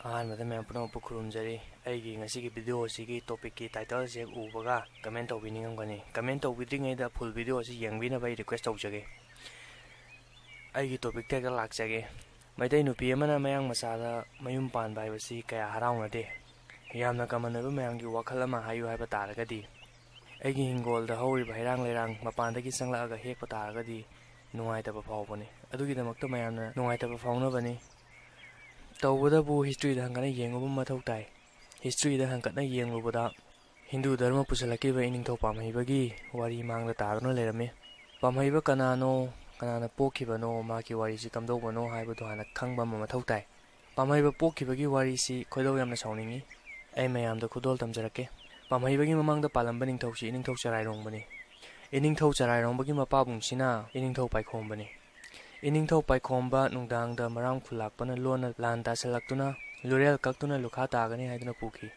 ꯑꯍꯥꯟꯕꯗ ꯃꯌꯥꯝ ꯄꯨꯝꯅꯃꯛꯄꯨ ꯈꯨꯔꯨꯝꯖꯔꯤ ꯑꯩꯒꯤ ꯉꯁꯤꯒꯤ ꯚꯤꯗꯤꯑꯣ ꯑꯁꯤꯒꯤ ꯇꯣꯄꯤꯛꯀꯤ ꯇꯥꯏꯇꯜꯁꯦ ꯎꯕꯒ ꯀꯃꯦꯟ ꯇꯧꯕꯤꯅꯤꯡꯉꯝꯒꯅꯤ ꯀꯃꯦꯟ ꯇꯧꯕꯤꯗ꯭ꯔꯤꯉꯩꯗ ꯐꯨꯜ ꯚꯤꯗꯤꯑꯣ ꯑꯁꯤ ꯌꯦꯡꯕꯤꯅꯕ ꯑꯩ ꯔꯤꯀ꯭ꯋꯦꯁ ꯇꯧꯖꯒꯦ ꯑꯩꯒꯤ ꯇꯣꯄꯤꯛꯇ ꯍꯦꯛꯇ ꯂꯥꯛꯆꯒꯦ ꯃꯩꯇꯩ ꯅꯨꯄꯤ ꯑꯃꯅ ꯃꯌꯥꯡ ꯃꯆꯥꯗ ꯃꯌꯨꯝ ꯄꯥꯟꯕ ꯍꯥꯏꯕꯁꯤ ꯀꯌꯥ ꯍꯔꯥꯎꯅꯗꯦ ꯌꯥꯝꯅ ꯀꯃꯟ ꯑꯣꯏꯕ ꯃꯌꯥꯝꯒꯤ ꯋꯥꯈꯜ ꯑꯃ ꯍꯥꯏꯌꯨ ꯍꯥꯏꯕ ꯇꯥꯔꯒꯗꯤ ꯑꯩꯒꯤ ꯍꯤꯡꯒꯣꯜꯗ ꯍꯧꯔꯤꯕ ꯍꯩꯔꯥꯡ ꯂꯩꯔꯥꯡ ꯃꯄꯥꯟꯗꯒꯤ ꯆꯪꯂꯛꯑꯒ ꯍꯦꯛꯄ ꯇꯥꯔꯒꯗꯤ ꯅꯨꯡꯉꯥꯏꯇꯕ ꯐꯥꯎꯕꯅꯤ ꯑꯗꯨꯒꯤꯗꯃꯛꯇ ꯃꯌꯥꯝꯅ ꯅꯨꯡꯉꯥꯏꯇꯕ ꯐꯥꯎꯅꯕꯅꯤ ꯇꯧꯕꯗꯕꯨ ꯍꯤꯁꯇ꯭ꯔꯤꯗ ꯍꯪꯒꯠꯅ ꯌꯦꯡꯉꯨꯕ ꯃꯊꯧ ꯇꯥꯏ ꯍꯤꯁꯇ꯭ꯔꯤꯗ ꯍꯪꯒꯠꯅ ꯌꯦꯡꯂꯨꯕꯗ ꯍꯤꯟꯗꯨ ꯙꯔꯃ ꯄꯨꯁꯜꯂꯛꯈꯤꯕ ꯏꯅꯤꯡꯊꯧ ꯄꯥꯝꯍꯩꯕꯒꯤ ꯋꯥꯔꯤ ꯃꯥꯡꯗ ꯇꯥꯗꯨꯅ ꯂꯩꯔꯝꯃꯤ ꯄꯥꯝꯍꯩꯕ ꯀꯅꯥꯅꯣ ꯀꯅꯥꯅ ꯄꯣꯛꯈꯤꯕꯅꯣ ꯃꯥꯒꯤ ꯋꯥꯔꯤꯁꯤ ꯀꯝꯗꯧꯕꯅꯣ ꯍꯥꯏꯕꯗꯨ ꯍꯥꯟꯅ ꯈꯪꯕ ꯑꯃ ꯃꯊꯧ ꯇꯥꯏ ꯄꯥꯝꯍꯩꯕ ꯄꯣꯛꯈꯤꯕꯒꯤ ꯋꯥꯔꯤꯁꯤ ꯈꯣꯏꯗꯧ ꯌꯥꯝꯅ ꯁꯥꯎꯅꯤꯡꯉꯤ ꯑꯩ ꯃꯌꯥꯝꯗ ꯈꯨꯗꯣꯜ ꯇꯝꯖꯔꯛꯀꯦ ꯄꯥꯝꯍꯩꯕꯒꯤ ꯃꯃꯥꯡꯗ ꯄꯥꯜꯂꯝꯕ ꯅꯤꯡꯊꯧꯁꯤ ꯏꯅꯤꯡꯊꯧ ꯆꯔꯥꯏꯔꯣꯡꯕꯅꯤ ꯏꯅꯤꯡꯊꯧ ꯆꯔꯥꯏꯔꯣꯡꯕꯒꯤ ꯃꯄꯥꯕꯨꯡꯁꯤꯅ ꯏꯅꯤꯡꯊꯧ ꯄꯥꯏꯈꯣꯝꯕꯅꯤ ꯏꯅꯤꯡꯊꯧ ꯄꯥꯏꯈꯣꯝꯕ ꯅꯨꯡꯗꯥꯡꯗ ꯃꯔꯥꯝ ꯈꯨꯜꯂꯥꯛꯄꯅ ꯂꯣꯟꯅ ꯂꯥꯟ ꯇꯥꯁꯜꯂꯛꯇꯨꯅ ꯂꯨꯔꯦꯜ ꯀꯛꯇꯨꯅ ꯂꯨꯈꯥ ꯇꯥꯒꯅꯤ ꯍꯥꯏꯗꯨꯅ ꯄꯨꯈꯤ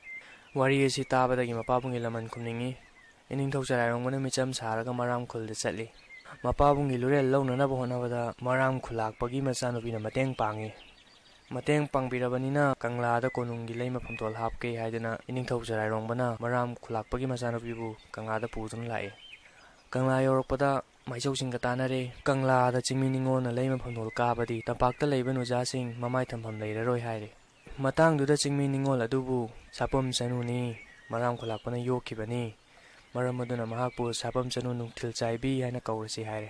ꯋꯥꯔꯤ ꯑꯁꯤ ꯇꯥꯕꯗꯒꯤ ꯃꯄꯥꯕꯨꯡꯒꯤ ꯂꯃꯟ ꯈꯨꯝꯅꯤꯡꯉꯤ ꯏꯅꯤꯡꯊꯧ ꯆꯔꯥꯏꯔꯣꯡꯕꯅ ꯃꯤꯆꯝ ꯁꯥꯔꯒ ꯃꯔꯥꯝ ꯈꯨꯜꯗ ꯆꯠꯂꯤ ꯃꯄꯥꯕꯨꯡꯒꯤ ꯂꯨꯔꯦꯜ ꯂꯧꯅꯅꯕ ꯍꯣꯠꯅꯕꯗ ꯃꯔꯥꯝ ꯈꯨꯜꯂꯥꯛꯄꯒꯤ ꯃꯆꯥꯅꯨꯄꯤꯅ ꯃꯇꯦꯡ ꯄꯥꯡꯉꯤ ꯃꯇꯦꯡ ꯄꯥꯡꯕꯤꯔꯕꯅꯤꯅ ꯀꯪꯂꯥꯗ ꯀꯣꯅꯨꯡꯒꯤ ꯂꯩꯃ ꯐꯝꯇꯣꯜ ꯍꯥꯞꯀꯦ ꯍꯥꯏꯗꯨꯅ ꯏꯅꯤꯡꯊꯧ ꯆꯔꯥꯏꯔꯣꯡꯕꯅ ꯃꯔꯥꯝ ꯈꯨꯜꯂꯥꯛꯄꯒꯤ ꯃꯆꯥꯅꯨꯄꯤꯕꯨ ꯀꯪꯂꯥꯗ ꯄꯨꯗꯨꯅ ꯂꯥꯛꯏ ꯀꯪꯂꯥ ꯌꯧꯔꯛꯄꯗ ꯃꯥꯏꯆꯧꯁꯤꯡꯒ ꯇꯥꯟꯅꯔꯦ ꯀꯪꯂꯥꯗ ꯆꯤꯡꯃꯤ ꯅꯤꯉꯣꯜꯅ ꯂꯩꯃ ꯐꯝꯇꯣꯜ ꯀꯥꯕꯗꯤ ꯇꯝꯄꯥꯛꯇ ꯂꯩꯕ ꯅꯨꯖꯥꯁꯤꯡ ꯃꯃꯥꯏ ꯊꯝꯐꯝ ꯂꯩꯔꯔꯣꯏ ꯍꯥꯏꯔꯦ ꯃꯇꯥꯡꯗꯨꯗ ꯆꯤꯡꯃꯤ ꯅꯤꯉꯣꯜ ꯑꯗꯨꯕꯨ ꯁꯥꯄꯝ ꯆꯅꯨꯅꯤ ꯃꯔꯥꯝ ꯈꯨꯜꯂꯥꯛꯄꯅ ꯌꯣꯛꯈꯤꯕꯅꯤ ꯃꯔꯝ ꯑꯗꯨꯅ ꯃꯍꯥꯛꯄꯨ ꯁꯥꯄꯝ ꯆꯅꯨ ꯅꯨꯡꯊꯤꯜ ꯆꯥꯏꯕꯤ ꯍꯥꯏꯅ ꯀꯧꯔꯁꯤ ꯍꯥꯏꯔꯦ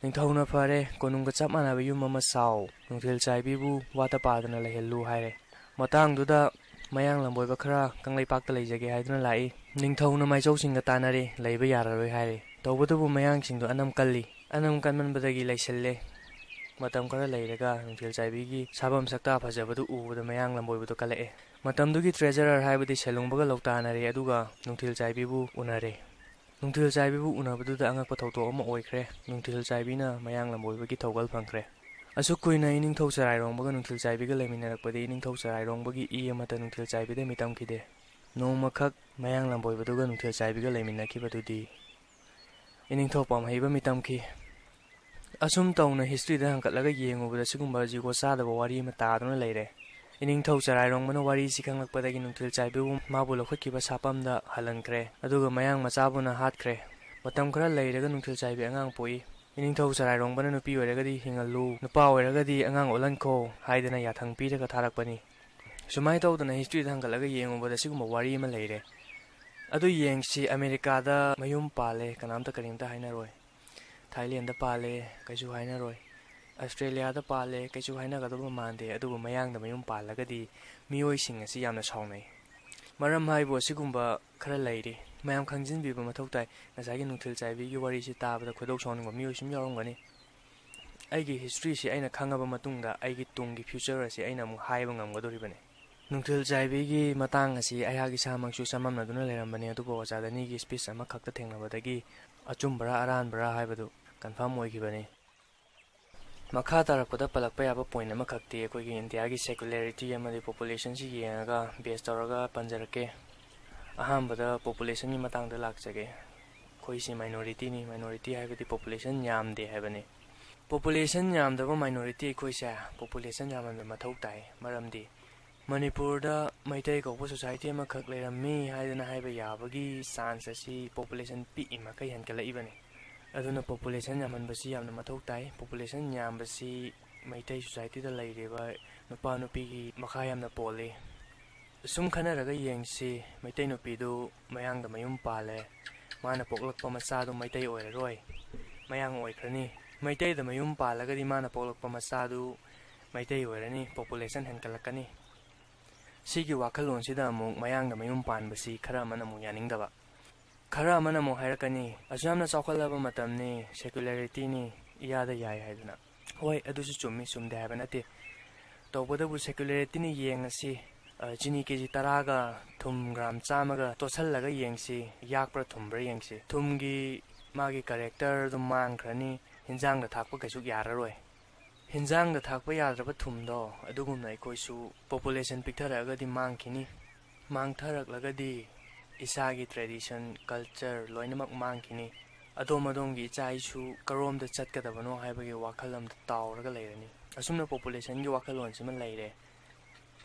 ꯅꯤꯡꯊꯧꯅ ꯐꯔꯦ ꯀꯣꯅꯨꯡꯒ ꯆꯞ ꯃꯥꯟꯅꯕ ꯌꯨꯝ ꯑꯃ ꯁꯥꯎ ꯅꯨꯡꯊꯤꯜ ꯆꯥꯏꯕꯤꯕꯨ ꯋꯥꯠꯇ ꯄꯥꯗꯅ ꯂꯩꯍꯜꯂꯨ ꯍꯥꯏꯔꯦ ꯃꯇꯥꯡꯗꯨꯗ ꯃꯌꯥꯡ ꯂꯝꯕꯣꯏꯕ ꯈꯔ ꯀꯪꯂꯩꯄꯥꯛꯇ ꯂꯩꯖꯒꯦ ꯍꯥꯏꯗꯨꯅ ꯂꯥꯛꯏ ꯅꯤꯡꯊꯧꯅ ꯃꯥꯏꯆꯧꯁꯤꯡꯒ ꯇꯥꯟꯅꯔꯦ ꯂꯩꯕ ꯌꯥꯔꯔꯣꯏ ꯍꯥꯏꯔꯦ ꯇꯧꯕꯇꯕꯨ ꯃꯌꯥꯡꯁꯤꯡꯗꯨ ꯑꯅꯝ ꯀꯜꯂꯤ ꯑꯅꯝ ꯀꯟꯃꯟꯕꯗꯒꯤ ꯂꯩꯁꯤꯜꯂꯦ ꯃꯇꯝ ꯈꯔ ꯂꯩꯔꯒ ꯅꯨꯡꯊꯤꯜ ꯆꯥꯏꯕꯤꯒꯤ ꯁꯥꯕꯝ ꯁꯛꯇꯥ ꯐꯖꯕꯗꯨ ꯎꯕꯗ ꯃꯌꯥꯡ ꯂꯝꯕꯣꯏꯕꯗꯨ ꯀꯜꯂꯛꯑꯦ ꯃꯇꯝꯗꯨꯒꯤ ꯇ꯭ꯔꯦꯖꯔꯔ ꯍꯥꯏꯕꯗꯤ ꯁꯦꯂꯨꯡꯕꯒ ꯂꯧꯇꯥꯅꯔꯦ ꯑꯗꯨꯒ ꯅꯨꯡꯊꯤꯜ ꯆꯥꯏꯕꯤꯕꯨ ꯎꯅꯔꯦ ꯅꯨꯡꯊꯤꯜ ꯆꯥꯏꯕꯤꯕꯨ ꯎꯅꯕꯗꯨꯗ ꯑꯉꯛꯄ ꯊꯧꯗꯣꯛ ꯑꯃ ꯑꯣꯏꯈ꯭ꯔꯦ ꯅꯨꯡꯊꯤꯜ ꯆꯥꯏꯕꯤꯅ ꯃꯌꯥꯡ ꯂꯝꯕꯣꯏꯕꯒꯤ ꯊꯧꯒꯜ ꯐꯪꯈ꯭ꯔꯦ ꯑꯁꯨꯛ ꯀꯨꯏꯅ ꯏꯅꯤꯡꯊꯧ ꯆꯔꯥꯏꯔꯣꯡꯕꯒ ꯅꯨꯡꯊꯤꯜ ꯆꯥꯏꯕꯤꯒ ꯂꯩꯃꯤꯟꯅꯔꯛꯄꯗꯤ ꯏꯅꯤꯡꯊꯧ ꯆꯔꯥꯏꯔꯣꯡꯕꯒꯤ ꯏ ꯑꯃꯠꯇ ꯅꯨꯡꯊꯤꯜ ꯆꯥꯏꯕꯤꯗ ꯃꯤꯇꯝꯈꯤꯗꯦ ꯅꯣꯡꯃꯈꯛ ꯃꯌꯥꯡ ꯂꯝꯕꯣꯏꯕꯗꯨꯒ ꯅꯨꯡꯊꯤꯜ ꯆꯥꯏꯕꯤꯒ ꯂꯩꯃꯤꯟꯅꯈꯤꯕꯗꯨꯗꯤ ꯏꯅꯤꯡꯊꯧ ꯄꯥꯝꯍꯩꯕ ꯃꯤꯇꯝꯈꯤ ꯑꯁꯨꯝ ꯇꯧꯅ ꯍꯤꯁꯇ꯭ꯔꯤꯗ ꯍꯪꯀꯠꯂꯒ ꯌꯦꯡꯉꯨꯕꯗ ꯁꯤꯒꯨꯝꯕ ꯖꯨꯒꯣꯠ ꯆꯥꯗꯕ ꯋꯥꯔꯤ ꯑꯃ ꯇꯥꯗꯨꯅ ꯂꯩꯔꯦ ꯏꯅꯤꯡꯊꯧ ꯆꯔꯥꯏꯔꯣꯡꯕꯅ ꯋꯥꯔꯤꯁꯤ ꯈꯪꯂꯛꯄꯗꯒꯤ ꯅꯨꯡꯊꯤꯜ ꯆꯥꯏꯕꯤꯕꯨ ꯃꯥꯕꯨ ꯂꯧꯈꯠꯈꯤꯕ ꯁꯥꯄꯝꯗ ꯍꯜꯍꯟꯈ꯭ꯔꯦ ꯑꯗꯨꯒ ꯃꯌꯥꯡ ꯃꯆꯥꯕꯨꯅ ꯍꯥꯠꯈ꯭ꯔꯦ ꯃꯇꯝ ꯈꯔ ꯂꯩꯔꯒ ꯅꯨꯡꯊꯤꯜ ꯆꯥꯏꯕꯤ ꯑꯉꯥꯡ ꯄꯣꯛꯏ ꯏꯅꯤꯡꯊꯧ ꯆꯔꯥꯏꯔꯣꯡꯕꯅ ꯅꯨꯄꯤ ꯑꯣꯏꯔꯒꯗꯤ ꯍꯤꯡꯍꯜꯂꯨ ꯅꯨꯄꯥ ꯑꯣꯏꯔꯒꯗꯤ ꯑꯉꯥꯡ ꯑꯣꯜꯍꯟꯈꯣ ꯍꯥꯏꯗꯅ ꯌꯥꯊꯪ ꯄꯤꯔꯒ ꯊꯥꯔꯛꯄꯅꯤ ꯁꯨꯃꯥꯏꯅ ꯇꯧꯗꯅ ꯍꯤꯁꯇ꯭ꯔꯤꯗ ꯍꯪꯒꯠꯂꯒ ꯌꯦꯡꯉꯨꯕꯗ ꯁꯤꯒꯨꯝꯕ ꯋꯥꯔꯤ ꯑꯃ ꯂꯩꯔꯦ ꯑꯗꯨ ꯌꯦꯡꯁꯤ ꯑꯃꯦꯔꯤꯀꯥꯗ ꯃꯌꯨꯝ ꯄꯥꯜꯂꯦ ꯀꯅꯥꯝꯇ ꯀꯔꯤꯝꯇ ꯍꯥꯏꯅꯔꯣꯏ ꯊꯥꯏꯂꯦꯟꯗ ꯄꯥꯜꯂꯦ ꯀꯩꯁꯨ ꯍꯥꯏꯅꯔꯣꯏ ꯑꯁꯇ꯭ꯔꯦꯂꯤꯌꯥꯗ ꯄꯥꯜꯂꯦ ꯀꯩꯁꯨ ꯍꯥꯏꯅꯒꯗꯕ ꯃꯥꯟꯗꯦ ꯑꯗꯨꯕꯨ ꯃꯌꯥꯡꯗ ꯃꯌꯨꯝ ꯄꯥꯜꯂꯒꯗꯤ ꯃꯤꯑꯣꯏꯁꯤꯡ ꯑꯁꯤ ꯌꯥꯝꯅ ꯁꯥꯎꯅꯩ ꯃꯔꯝ ꯍꯥꯏꯕꯨ ꯑꯁꯤꯒꯨꯝꯕ ꯈꯔ ꯂꯩꯔꯤ ꯃꯌꯥꯝ ꯈꯪꯖꯤꯟꯕꯤꯕ ꯃꯊꯧ ꯇꯥꯏ ꯉꯁꯥꯏꯒꯤ ꯅꯨꯡꯊꯤꯜ ꯆꯥꯏꯕꯤꯒꯤ ꯋꯥꯔꯤꯁꯤ ꯇꯥꯕꯗ ꯈꯣꯏꯗꯧ ꯁꯥꯎꯅꯤꯡꯕ ꯃꯤꯑꯣꯏ ꯁꯨꯝ ꯌꯥꯎꯔꯝꯒꯅꯤ ꯑꯩꯒꯤ ꯍꯤꯁꯇ꯭ꯔꯤꯁꯤ ꯑꯩꯅ ꯈꯪꯉꯕ ꯃꯇꯨꯡꯗ ꯑꯩꯒꯤ ꯇꯨꯡꯒꯤ ꯐ꯭ꯌꯨꯆꯔ ꯑꯁꯤ ꯑꯩꯅ ꯑꯃꯨꯛ ꯍꯥꯏꯕ ꯉꯝꯒꯗꯣꯔꯤꯕꯅꯤ ꯅꯨꯡꯊꯤꯜ ꯆꯥꯏꯕꯤꯒꯤ ꯃꯇꯥꯡ ꯑꯁꯤ ꯑꯩꯍꯥꯛ ꯏꯁꯥꯃꯛꯁꯨ ꯆꯃꯝꯅꯗꯨꯅ ꯂꯩꯔꯝꯕꯅꯤ ꯑꯗꯨꯕꯨ ꯑꯣꯖꯥ ꯗꯅꯤꯒꯤ ꯁ꯭ꯄꯤꯆ ꯑꯃꯈꯛꯇ ꯊꯦꯡꯅꯕꯗꯒꯤ ꯑꯆꯨꯝꯕꯔꯥ ꯑꯔꯥꯟꯕꯔꯥ ꯍꯥꯏꯕꯗꯨ ꯀꯟꯐꯥꯔꯝ ꯑꯣꯏꯈꯤꯕꯅꯤ ꯃꯈꯥ ꯇꯥꯔꯛꯄꯗ ꯄꯜꯂꯛꯄ ꯌꯥꯕ ꯄꯣꯏꯟꯠ ꯑꯃꯈꯛꯇꯤ ꯑꯩꯈꯣꯏꯒꯤ ꯏꯟꯗꯤꯌꯥꯒꯤ ꯁꯦꯀꯨꯂꯔꯤꯇꯤ ꯑꯃꯗꯤ ꯄꯣꯄꯨꯂꯦꯁꯟꯁꯤ ꯌꯦꯡꯉꯒ ꯕꯦꯁ ꯇꯧꯔꯒ ꯄꯟꯖꯔꯛꯀꯦ ꯑꯍꯥꯟꯕꯗ ꯄꯣꯄꯨꯂꯦꯁꯟꯒꯤ ꯃꯇꯥꯡꯗ ꯂꯥꯛꯆꯒꯦ ꯑꯩꯈꯣꯏꯁꯤ ꯃꯥꯏꯅꯣꯔꯤꯇꯤꯅꯤ ꯃꯥꯏꯅꯣꯔꯤꯇꯤ ꯍꯥꯏꯕꯗꯤ ꯄꯣꯄꯨꯂꯦꯁꯟ ꯌꯥꯝꯗꯦ ꯍꯥꯏꯕꯅꯤ ꯄꯣꯄꯨꯂꯦꯁꯟ ꯌꯥꯝꯗꯕ ꯃꯥꯏꯅꯣꯔꯤꯇꯤ ꯑꯩꯈꯣꯏꯁꯦ ꯄꯣꯄꯨꯂꯦꯁꯟ ꯌꯥꯝꯍꯟꯕ ꯃꯊꯧ ꯇꯥꯏ ꯃꯔꯝꯗꯤ ꯃꯅꯤꯄꯨꯔꯗ ꯃꯩꯇꯩ ꯀꯧꯕ ꯁꯣꯁꯥꯏꯇꯤ ꯑꯃꯈꯛ ꯂꯩꯔꯝꯃꯤ ꯍꯥꯏꯗꯅ ꯍꯥꯏꯕ ꯌꯥꯕꯒꯤ ꯆꯥꯟꯁ ꯑꯁꯤ ꯄꯣꯄꯨꯂꯦꯁꯟ ꯄꯤꯛꯏ ꯃꯈꯩ ꯍꯦꯟꯒꯠꯂꯛꯏꯕꯅꯤ ꯑꯗꯨꯅ ꯄꯣꯄꯨꯂꯦꯁꯟ ꯌꯥꯝꯍꯟꯕꯁꯤ ꯌꯥꯝꯅ ꯃꯊꯧ ꯇꯥꯏ ꯄꯣꯄꯨꯂꯦꯁꯟ ꯌꯥꯝꯕꯁꯤ ꯃꯩꯇꯩ ꯁꯣꯁꯥꯏꯇꯤꯗ ꯂꯩꯔꯤꯕ ꯅꯨꯄꯥ ꯅꯨꯄꯤꯒꯤ ꯃꯈꯥ ꯌꯥꯝꯅ ꯄꯣꯜꯂꯤ ꯁꯨꯝ ꯈꯟꯅꯔꯒ ꯌꯦꯡꯁꯤ ꯃꯩꯇꯩ ꯅꯨꯄꯤꯗꯨ ꯃꯌꯥꯡꯗ ꯃꯌꯨꯝ ꯄꯥꯜꯂꯦ ꯃꯥꯅ ꯄꯣꯛꯂꯛꯄ ꯃꯆꯥꯗꯨ ꯃꯩꯇꯩ ꯑꯣꯏꯔꯔꯣꯏ ꯃꯌꯥꯡ ꯑꯣꯏꯈ꯭ꯔꯅꯤ ꯃꯩꯇꯩꯗ ꯃꯌꯨꯝ ꯄꯥꯜꯂꯒꯗꯤ ꯃꯥꯅ ꯄꯣꯛꯂꯛꯄ ꯃꯆꯥꯗꯨ ꯃꯩꯇꯩ ꯑꯣꯏꯔꯅꯤ ꯄꯣꯄꯨꯂꯦꯁꯟ ꯍꯦꯟꯒꯠꯂꯛꯀꯅꯤ ꯁꯤꯒꯤ ꯋꯥꯈꯜꯂꯣꯟꯁꯤꯗ ꯑꯃꯨꯛ ꯃꯌꯥꯡꯗ ꯃꯌꯨꯝ ꯄꯥꯟꯕꯁꯤ ꯈꯔ ꯑꯃꯅ ꯑꯃꯨꯛ ꯌꯥꯅꯤꯡꯗꯕ ꯈꯔ ꯑꯃꯅ ꯑꯃꯨꯛ ꯍꯥꯏꯔꯛꯀꯅꯤ ꯑꯁꯨꯛ ꯌꯥꯝꯅ ꯆꯥꯎꯈꯠꯂꯕ ꯃꯇꯝꯅꯤ ꯁꯦꯀꯨꯂꯔꯤꯇꯤꯅꯤ ꯏꯌꯥꯗ ꯌꯥꯏ ꯍꯥꯏꯗꯅ ꯍꯣꯏ ꯑꯗꯨꯁꯨ ꯆꯨꯝꯃꯤ ꯆꯨꯝꯗꯦ ꯍꯥꯏꯕ ꯅꯠꯇꯦ ꯇꯧꯕꯇꯕꯨ ꯁꯦꯀꯨꯂꯔꯤꯇꯤꯅꯤ ꯌꯦꯡꯉꯁꯤ ꯆꯤꯅꯤ ꯀꯦꯖꯤ 10ꯒ ꯊꯨꯝ ꯒ꯭ꯔꯥꯝ 100ꯒ ꯇꯣꯠꯁꯜꯂꯒ ꯌꯦꯡꯁꯤ ꯌꯥꯛꯄ꯭ꯔꯥ ꯊꯨꯝꯕ꯭ꯔꯥ ꯌꯦꯡꯁꯤ ꯊꯨꯝꯒꯤ ꯃꯥꯒꯤ ꯀꯔꯦꯛꯇꯔꯗꯨ ꯃꯥꯡꯈ꯭ꯔꯅꯤ ꯍꯤꯟꯖꯥꯡꯗ ꯊꯥꯛꯄ ꯀꯩꯁꯨ ꯌꯥꯔꯔꯣꯏ ꯍꯤꯟꯖꯥꯡꯗ ꯊꯥꯛꯄ ꯌꯥꯗ꯭ꯔꯕ ꯊꯨꯝꯗꯣ ꯑꯗꯨꯒꯨꯝꯅ ꯑꯩꯈꯣꯏꯁꯨ ꯄꯣꯄꯨꯂꯦꯁꯟ ꯄꯤꯛꯊꯔꯛꯑꯒꯗꯤ ꯃꯥꯡꯈꯤꯅꯤ ꯃꯥꯡꯊꯔꯛꯂꯒꯗꯤ ꯏꯁꯥꯒꯤ ꯇ꯭ꯔꯦꯗꯤꯁꯟ ꯀꯜꯆꯔ ꯂꯣꯏꯅꯃꯛ ꯃꯥꯡꯈꯤꯅꯤ ꯑꯗꯣꯝ ꯑꯗꯣꯝꯒꯤ ꯏꯆꯥ ꯏꯁꯨ ꯀꯔꯣꯝꯗ ꯆꯠꯀꯗꯕꯅꯣ ꯍꯥꯏꯕꯒꯤ ꯋꯥꯈꯜ ꯑꯃꯗ ꯇꯥꯎꯔꯒ ꯂꯩꯔꯅꯤ ꯑꯁꯨꯝꯅ ꯄꯣꯄꯨꯂꯦꯁꯟꯒꯤ ꯋꯥꯈꯜꯂꯣꯟꯁꯤꯃ ꯂꯩꯔꯦ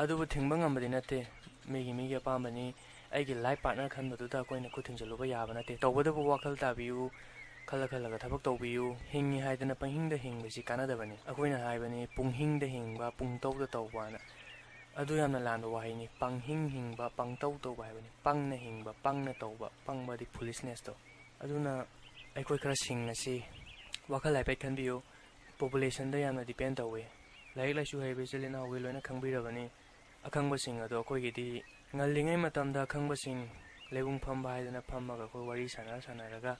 ꯑꯗꯨꯕꯨ ꯊꯤꯡꯕ ꯉꯝꯕꯗꯤ ꯅꯠꯇꯦ ꯃꯤꯒꯤ ꯑꯄꯥꯝꯕꯅꯤ ꯑꯩꯒꯤ ꯂꯥꯏꯐ ꯄꯥꯔꯠꯅꯔ ꯈꯟꯕꯗꯨꯗ ꯑꯩꯈꯣꯏꯅ ꯈꯨꯠ ꯊꯤꯡꯖꯤꯜꯂꯨꯕ ꯌꯥꯕ ꯅꯠꯇꯦ ꯇꯧꯕꯗꯕꯨ ꯋꯥꯈꯜ ꯇꯥꯕꯤꯌꯨ ꯈꯜꯂꯒ ꯊꯕꯛ ꯇꯧꯕꯤꯌꯨ ꯍꯤꯡꯉꯤ ꯍꯥꯏꯗꯅ ꯄꯪꯍꯤꯡꯗ ꯍꯤꯡꯕꯁꯤ ꯀꯥꯟꯅꯗꯕꯅꯤ ꯑꯩꯈꯣꯏꯅ ꯍꯥꯏꯕꯅꯤ ꯄꯨꯡꯍꯤꯡꯗ ꯍꯤꯡꯕ ꯄꯨꯡꯇꯧꯗ ꯇꯧꯕꯅ ꯑꯗꯨ ꯌꯥꯝꯅ ꯂꯥꯟꯕ ꯋꯥꯍꯩꯅꯤ ꯄꯪꯍꯤꯡ ꯍꯤꯡꯕ ꯄꯪꯇꯧ ꯇꯧꯕ ꯍꯥꯏꯕꯅꯤ ꯄꯪꯅ ꯍꯤꯡꯕ ꯄꯪꯅ ꯇꯧꯕ ꯄꯪꯕꯗꯤ ꯐꯨꯂꯤꯁꯅꯦꯁꯇꯣ ꯑꯗꯨꯅ ꯑꯩꯈꯣꯏ ꯈꯔ ꯁꯤꯡꯉꯁꯤ ꯋꯥꯈꯜ ꯍꯥꯏꯐꯦꯠ ꯈꯟꯕꯤꯌꯨ ꯄꯣꯄꯨꯂꯦꯁꯟꯗ ꯌꯥꯝꯅ ꯗꯤꯄꯦꯟ ꯇꯧꯋꯤ ꯂꯥꯏꯔꯤꯛ ꯂꯥꯏꯁꯨ ꯍꯩꯕ ꯏꯆꯤꯜ ꯏꯅꯥꯎꯒꯤ ꯂꯣꯏꯅ ꯈꯪꯕꯤꯔꯕꯅꯤ ꯑꯈꯪꯕꯁꯤꯡ ꯑꯗꯣ ꯑꯩꯈꯣꯏꯒꯤꯗꯤ ꯉꯜꯂꯤꯉꯩ ꯃꯇꯝꯗ ꯑꯈꯪꯕꯁꯤꯡ ꯂꯩꯕꯨꯡ ꯐꯝꯕ ꯍꯥꯏꯗꯅ ꯐꯝꯃꯒ ꯑꯩꯈꯣꯏ ꯋꯥꯔꯤ ꯁꯥꯟꯅꯔꯒ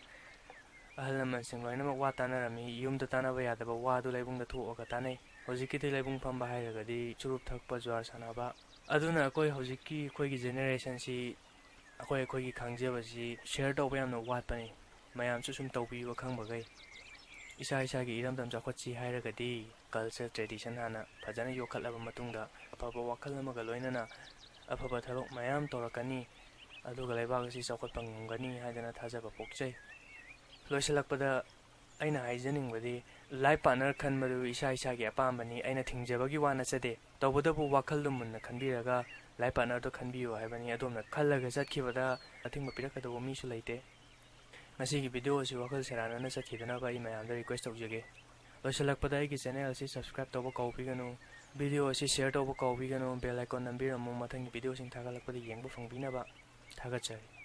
ꯑꯍꯜ ꯂꯃꯟꯁꯤꯡ ꯂꯣꯏꯅꯃꯛ ꯋꯥ ꯇꯥꯟꯅꯔꯝꯃꯤ ꯌꯨꯝꯗ ꯇꯥꯟꯅꯕ ꯌꯥꯗꯕ ꯋꯥꯗꯨ ꯂꯩꯕꯨꯡꯗ ꯊꯣꯛꯑꯒ ꯇꯥꯟꯅꯩ ꯍꯧꯖꯤꯛꯀꯤꯗꯤ ꯂꯩꯕꯨꯡ ꯐꯝꯕ ꯍꯥꯏꯔꯒꯗꯤ ꯆꯨꯔꯨꯞ ꯊꯛꯄ ꯖꯨꯋꯥꯔ ꯁꯥꯟꯅꯕ ꯑꯗꯨꯅ ꯑꯩꯈꯣꯏꯒꯤ ꯖꯦꯅꯦꯔꯦꯁꯟꯁꯤ ꯑꯩꯈꯣꯏꯒꯤ ꯈꯪꯖꯕꯁꯤ ꯁꯤꯌꯔ ꯇꯧꯕ ꯌꯥꯝꯅ ꯋꯥꯠꯄꯅꯤ ꯃꯌꯥꯝꯁꯨ ꯁꯨꯝ ꯇꯧꯕꯤꯌꯨ ꯑꯈꯪꯕꯈꯩ ꯏꯁꯥꯒꯤ ꯏꯔꯝꯗꯝ ꯆꯥꯎꯈꯠꯁꯤ ꯍꯥꯏꯔꯒꯗꯤ ꯀꯜꯆꯔ ꯇ꯭ꯔꯦꯗꯤꯁꯟ ꯍꯥꯟꯅ ꯐꯖꯅ ꯌꯣꯛꯈꯠꯂꯕ ꯃꯇꯨꯡꯗ ꯑꯐꯕ ꯋꯥꯈꯜ ꯑꯃꯒ ꯂꯣꯏꯅꯅ ꯑꯐꯕ ꯊꯕꯛ ꯃꯌꯥꯝ ꯇꯧꯔꯛꯀꯅꯤ ꯑꯗꯨꯒ ꯂꯩꯕꯥꯛ ꯑꯁꯤ ꯆꯥꯎꯈꯠꯄ ꯉꯝꯒꯅꯤ ꯍꯥꯏꯗꯅ ꯊꯥꯖꯕ ꯄꯣꯛꯆꯩ ꯂꯣꯏꯁꯤꯜꯂꯛꯄꯗ ꯑꯩꯅ ꯍꯥꯏꯖꯅꯤꯡꯕꯗꯤ ꯂꯥꯏꯐ ꯄꯥꯔꯠꯅꯔ ꯈꯟꯕꯗꯨ ꯏꯁꯥꯒꯤ ꯑꯄꯥꯝꯕꯅꯤ ꯑꯩꯅ ꯊꯤꯡꯖꯕꯒꯤ ꯋꯥ ꯅꯠꯆꯗꯦ ꯇꯧꯕꯇꯕꯨ ꯋꯥꯈꯜꯗꯨ ꯃꯨꯟꯅ ꯈꯟꯕꯤꯔꯒ ꯂꯥꯏꯐ ꯄꯥꯔꯠꯅꯔꯗꯣ ꯈꯟꯕꯤꯌꯨ ꯍꯥꯏꯕꯅꯤ ꯑꯗꯣꯝꯅ ꯈꯜꯂꯒ ꯆꯠꯈꯤꯕꯗ ꯑꯊꯤꯡꯕ ꯄꯤꯔꯛꯀꯗꯧꯕ ꯃꯤꯁꯨ ꯂꯩꯇꯦ ꯉꯁꯤꯒꯤ ꯚꯤꯗꯤꯑꯣ ꯑꯁꯤ ꯋꯥꯈꯜ ꯁꯦꯔꯥꯟꯅꯅ ꯆꯠꯈꯤꯗꯅꯕ ꯑꯩ ꯃꯌꯥꯝꯗ ꯔꯤꯀ꯭ꯋꯦꯁ ꯇꯧꯖꯒꯦ ꯂꯣꯏꯁꯤꯜꯂꯛꯄꯗ ꯑꯩꯒꯤ ꯆꯦꯅꯦꯜ ꯑꯁꯤ ꯁꯕꯁꯀ꯭ꯔꯥꯏꯕ ꯇꯧꯕ ꯀꯥꯎꯕꯤꯒꯅꯨ ꯚꯤꯗꯤꯑꯣ ꯑꯁꯤ ꯁꯤꯌꯔ ꯇꯧꯕ ꯀꯥꯎꯕꯤꯒꯅꯨ ꯕꯦꯜ ꯑꯥꯏꯀꯣꯟ ꯅꯝꯕꯤꯔꯝꯃꯨ ꯃꯊꯪꯒꯤ ꯚꯤꯗꯤꯑꯣꯁꯤꯡ ꯊꯥꯒꯠꯂꯛꯄꯗ ꯌꯦꯡꯕ ꯐꯪꯕꯤꯅꯕ ꯊꯥꯒꯠꯆꯔꯤ